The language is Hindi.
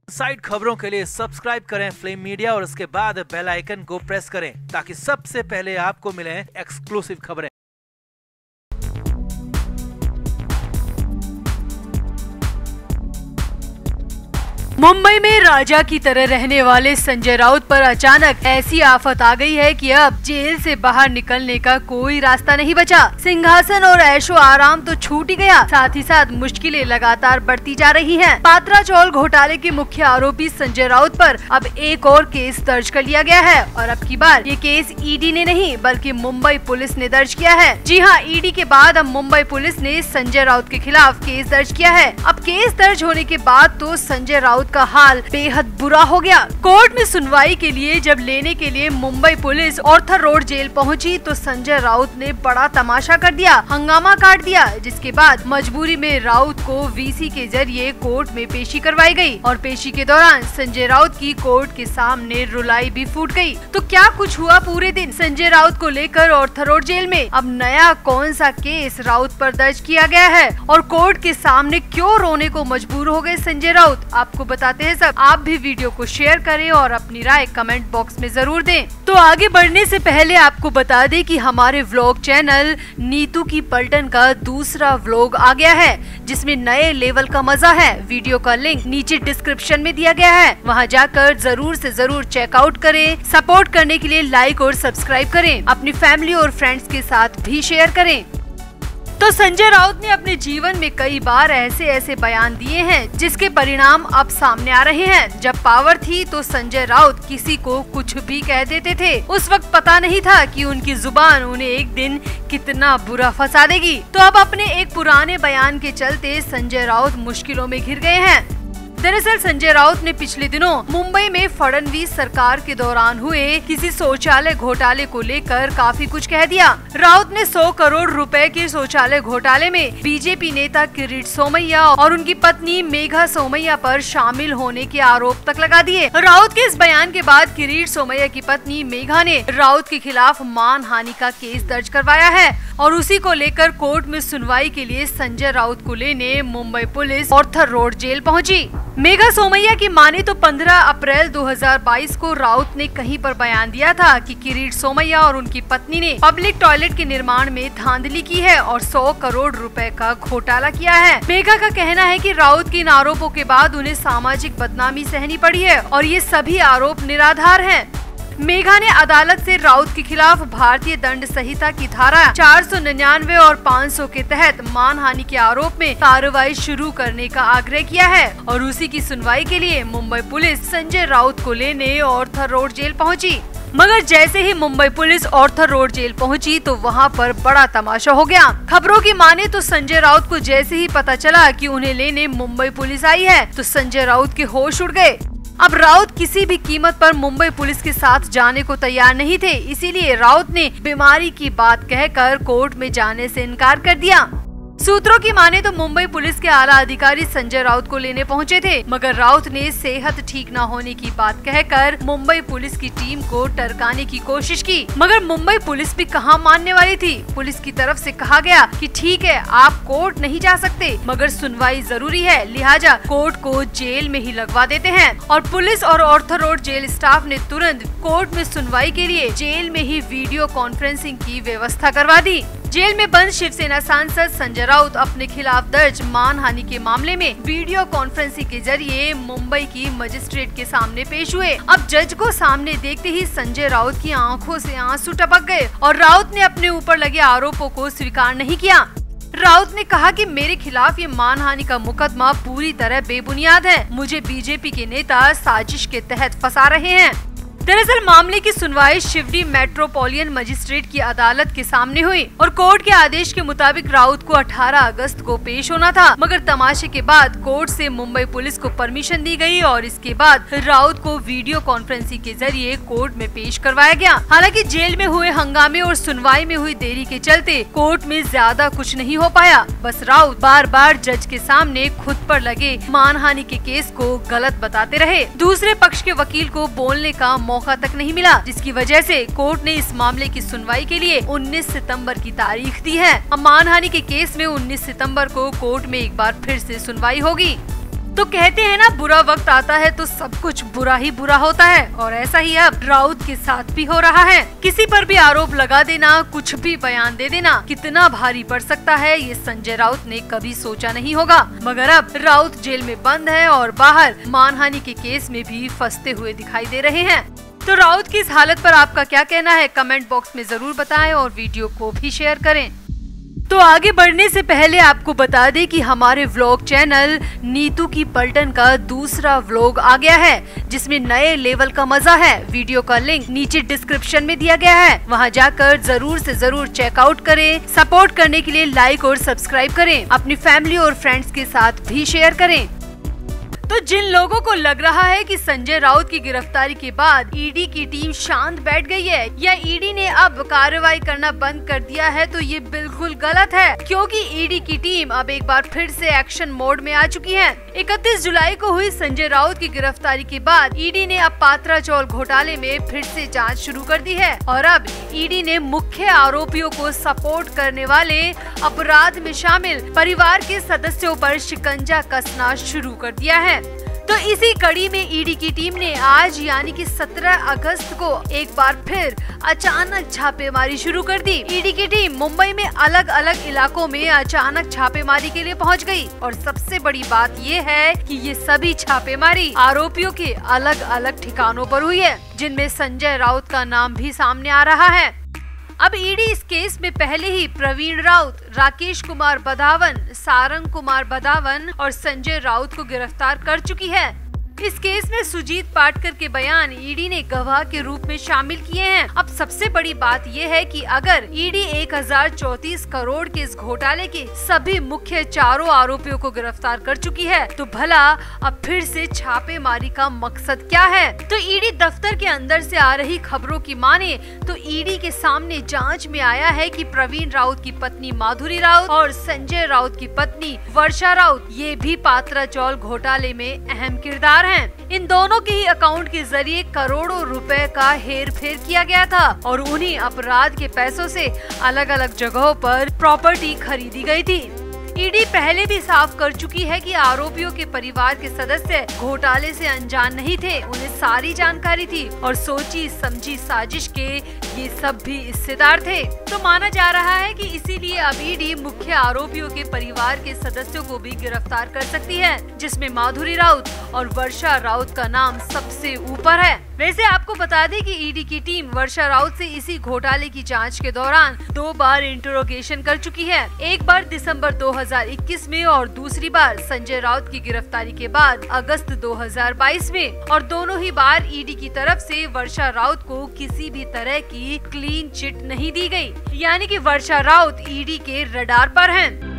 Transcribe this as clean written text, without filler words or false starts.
साइड खबरों के लिए सब्सक्राइब करें फ्लेम मीडिया और उसके बाद बेल आइकन को प्रेस करें ताकि सबसे पहले आपको मिले एक्सक्लूसिव खबरें। मुंबई में राजा की तरह रहने वाले संजय राउत पर अचानक ऐसी आफत आ गई है कि अब जेल से बाहर निकलने का कोई रास्ता नहीं बचा। सिंहासन और ऐशो आराम तो छूट ही गया, साथ ही साथ मुश्किलें लगातार बढ़ती जा रही हैं। पात्रा चौल घोटाले के मुख्य आरोपी संजय राउत पर अब एक और केस दर्ज कर लिया गया है और अब की बार ये केस ईडी ने नहीं बल्कि मुंबई पुलिस ने दर्ज किया है। जी हाँ, ईडी के बाद अब मुंबई पुलिस ने संजय राउत के खिलाफ केस दर्ज किया है। अब केस दर्ज होने के बाद तो संजय राउत का हाल बेहद बुरा हो गया। कोर्ट में सुनवाई के लिए जब लेने के लिए Mumbai police Arthur road jail पहुंची तो संजय राउत ने बड़ा तमाशा कर दिया, हंगामा काट दिया, जिसके बाद मजबूरी में राउत को वीसी के जरिए कोर्ट में पेशी करवाई गई और पेशी के दौरान संजय राउत की कोर्ट के सामने रुलाई भी फूट गई। तो क्या कुछ हुआ पूरे दिन संजय राउत को लेकर ऑर्थर रोड जेल में? अब नया कौन सा केस राउत पर दर्ज किया गया है और कोर्ट के सामने क्यों रोने को मजबूर हो गए संजय राउत, आपको बताते हैं सब। आप भी वीडियो को शेयर करें और अपनी राय कमेंट बॉक्स में जरूर दें। तो आगे बढ़ने से पहले आपको बता दें कि हमारे व्लॉग चैनल नीतू की पलटन का दूसरा व्लॉग आ गया है जिसमें नए लेवल का मजा है। वीडियो का लिंक नीचे डिस्क्रिप्शन में दिया गया है, वहां जाकर जरूर से जरूर चेकआउट करें। सपोर्ट करने के लिए लाइक और सब्सक्राइब करें, अपनी फैमिली और फ्रेंड्स के साथ भी शेयर करें। तो संजय राउत ने अपने जीवन में कई बार ऐसे बयान दिए हैं जिसके परिणाम अब सामने आ रहे हैं। जब पावर थी तो संजय राउत किसी को कुछ भी कह देते थे। उस वक्त पता नहीं था कि उनकी जुबान उन्हें एक दिन कितना बुरा फंसा देगी। तो अब अपने एक पुराने बयान के चलते संजय राउत मुश्किलों में घिर गए हैं। दरअसल संजय राउत ने पिछले दिनों मुंबई में फडणवीस सरकार के दौरान हुए किसी शौचालय घोटाले को लेकर काफी कुछ कह दिया। राउत ने 100 करोड़ रुपए के शौचालय घोटाले में बीजेपी नेता किरीट सोमैया और उनकी पत्नी मेघा सोमैया पर शामिल होने के आरोप तक लगा दिए। राउत के इस बयान के बाद किरीट सोमैया की पत्नी मेघा ने राउत के खिलाफ मानहानि का केस दर्ज करवाया है और उसी को लेकर कोर्ट में सुनवाई के लिए संजय राउत को लेने Mumbai police Arthur road jail पहुंची। मेघा सोमैया की माने तो 15 अप्रैल 2022 को राउत ने कहीं पर बयान दिया था कि किरीट सोमैया और उनकी पत्नी ने पब्लिक टॉयलेट के निर्माण में धांधली की है और 100 करोड़ रुपए का घोटाला किया है। मेघा का कहना है कि राउत के इन आरोपों के बाद उन्हें सामाजिक बदनामी सहनी पड़ी है और ये सभी आरोप निराधार हैं। मेघा ने अदालत से राउत के खिलाफ भारतीय दंड संहिता की धारा 499 और 500 के तहत मानहानि के आरोप में कार्रवाई शुरू करने का आग्रह किया है और उसी की सुनवाई के लिए मुंबई पुलिस संजय राउत को लेने ऑर्थर रोड जेल पहुंची। मगर जैसे ही Mumbai police Arthur road jail पहुंची तो वहां पर बड़ा तमाशा हो गया। खबरों की माने तो संजय राउत को जैसे ही पता चला कि उन्हें लेने मुंबई पुलिस आई है तो संजय राउत के होश उड़ गए। अब राउत किसी भी कीमत पर मुंबई पुलिस के साथ जाने को तैयार नहीं थे, इसीलिए राउत ने बीमारी की बात कहकर कोर्ट में जाने से इनकार कर दिया। सूत्रों की माने तो मुंबई पुलिस के आला अधिकारी संजय राउत को लेने पहुंचे थे, मगर राउत ने सेहत ठीक न होने की बात कहकर मुंबई पुलिस की टीम को टरकाने की कोशिश की, मगर मुंबई पुलिस भी कहां मानने वाली थी। पुलिस की तरफ से कहा गया कि ठीक है, आप कोर्ट नहीं जा सकते मगर सुनवाई जरूरी है, लिहाजा कोर्ट को जेल में ही लगवा देते हैं। और पुलिस और ऑर्थर रोड जेल स्टाफ ने तुरंत कोर्ट में सुनवाई के लिए जेल में ही वीडियो कॉन्फ्रेंसिंग की व्यवस्था करवा दी। जेल में बंद शिवसेना सांसद संजय राउत अपने खिलाफ दर्ज मानहानि के मामले में वीडियो कॉन्फ्रेंसिंग के जरिए मुंबई की मजिस्ट्रेट के सामने पेश हुए। अब जज को सामने देखते ही संजय राउत की आंखों से आंसू टपक गए और राउत ने अपने ऊपर लगे आरोपों को स्वीकार नहीं किया। राउत ने कहा कि मेरे खिलाफ ये मानहानि का मुकदमा पूरी तरह बेबुनियाद है, मुझे बीजेपी के नेता साजिश के तहत फंसा रहे हैं। दरअसल मामले की सुनवाई शिवडी मेट्रोपॉलिटन मजिस्ट्रेट की अदालत के सामने हुई और कोर्ट के आदेश के मुताबिक राउत को 18 अगस्त को पेश होना था, मगर तमाशे के बाद कोर्ट से मुंबई पुलिस को परमिशन दी गई और इसके बाद राउत को वीडियो कॉन्फ्रेंसिंग के जरिए कोर्ट में पेश करवाया गया। हालांकि जेल में हुए हंगामे और सुनवाई में हुई देरी के चलते कोर्ट में ज्यादा कुछ नहीं हो पाया। बस राउत बार बार जज के सामने खुद पर लगे मानहानि के केस को गलत बताते रहे। दूसरे पक्ष के वकील को बोलने का मौका तक नहीं मिला, जिसकी वजह से कोर्ट ने इस मामले की सुनवाई के लिए 19 सितंबर की तारीख दी है। अब मानहानि के केस में 19 सितंबर को कोर्ट में एक बार फिर से सुनवाई होगी। तो कहते हैं ना, बुरा वक्त आता है तो सब कुछ बुरा ही बुरा होता है, और ऐसा ही अब राउत के साथ भी हो रहा है। किसी पर भी आरोप लगा देना, कुछ भी बयान दे देना कितना भारी पड़ सकता है, ये संजय राउत ने कभी सोचा नहीं होगा। मगर अब राउत जेल में बंद है और बाहर मानहानि के केस में भी फंसते हुए दिखाई दे रहे हैं। तो राउत की इस हालत पर आपका क्या कहना है, कमेंट बॉक्स में जरूर बताएं और वीडियो को भी शेयर करें। तो आगे बढ़ने से पहले आपको बता दें कि हमारे व्लॉग चैनल नीतू की पलटन का दूसरा व्लॉग आ गया है, जिसमें नए लेवल का मजा है। वीडियो का लिंक नीचे डिस्क्रिप्शन में दिया गया है, वहां जाकर जरूर से जरूर चेकआउट करें। सपोर्ट करने के लिए लाइक और सब्सक्राइब करें, अपनी फैमिली और फ्रेंड्स के साथ भी शेयर करें। तो जिन लोगों को लग रहा है कि संजय राउत की गिरफ्तारी के बाद ईडी की टीम शांत बैठ गई है या ईडी ने अब कार्रवाई करना बंद कर दिया है, तो ये बिल्कुल गलत है, क्योंकि ईडी की टीम अब एक बार फिर से एक्शन मोड में आ चुकी है। 31 जुलाई को हुई संजय राउत की गिरफ्तारी के बाद ईडी ने अब पात्रा चौल घोटाले में फिर से जांच शुरू कर दी है और अब ईडी ने मुख्य आरोपियों को सपोर्ट करने वाले अपराध में शामिल परिवार के सदस्यों पर शिकंजा कसना शुरू कर दिया है। तो इसी कड़ी में ईडी की टीम ने आज यानी कि 17 अगस्त को एक बार फिर अचानक छापेमारी शुरू कर दी। ईडी की टीम मुंबई में अलग अलग इलाकों में अचानक छापेमारी के लिए पहुंच गई और सबसे बड़ी बात ये है कि ये सभी छापेमारी आरोपियों के अलग अलग ठिकानों पर हुई है, जिनमें संजय राउत का नाम भी सामने आ रहा है। अब ईडी इस केस में पहले ही प्रवीण राउत, राकेश कुमार बदावन, सारंग कुमार बदावन और संजय राउत को गिरफ्तार कर चुकी है। इस केस में सुजीत पाटकर के बयान ईडी ने गवाह के रूप में शामिल किए हैं। अब सबसे बड़ी बात यह है कि अगर ईडी 1034 करोड़ के इस घोटाले के सभी मुख्य चारों आरोपियों को गिरफ्तार कर चुकी है, तो भला अब फिर से छापेमारी का मकसद क्या है? तो ईडी दफ्तर के अंदर से आ रही खबरों की माने तो ईडी के सामने जांच में आया है कि प्रवीण राउत की पत्नी माधुरी राउत और संजय राउत की पत्नी वर्षा राउत ये भी पात्रा चौल घोटाले में अहम किरदार हैं। इन दोनों के ही अकाउंट के जरिए करोड़ों रुपए का हेर फेर किया गया था और उन्हीं अपराध के पैसों से अलग अलग जगहों पर प्रॉपर्टी खरीदी गई थी। ईडी पहले भी साफ कर चुकी है कि आरोपियों के परिवार के सदस्य घोटाले से अनजान नहीं थे, उन्हें सारी जानकारी थी और सोची समझी साजिश के ये सब भी हिस्सेदार थे। तो माना जा रहा है कि इसीलिए अब ईडी मुख्य आरोपियों के परिवार के सदस्यों को भी गिरफ्तार कर सकती है, जिसमें माधुरी राउत और वर्षा राउत का नाम सबसे ऊपर है। वैसे आपको बता दें कि ईडी की टीम वर्षा राउत से इसी घोटाले की जांच के दौरान 2 बार इंटरोगेशन कर चुकी है, एक बार दिसंबर 2021 में और दूसरी बार संजय राउत की गिरफ्तारी के बाद अगस्त 2022 में, और दोनों ही बार ईडी की तरफ से वर्षा राउत को किसी भी तरह की क्लीन चिट नहीं दी गई, यानी कि वर्षा राउत ईडी के रडार पर हैं।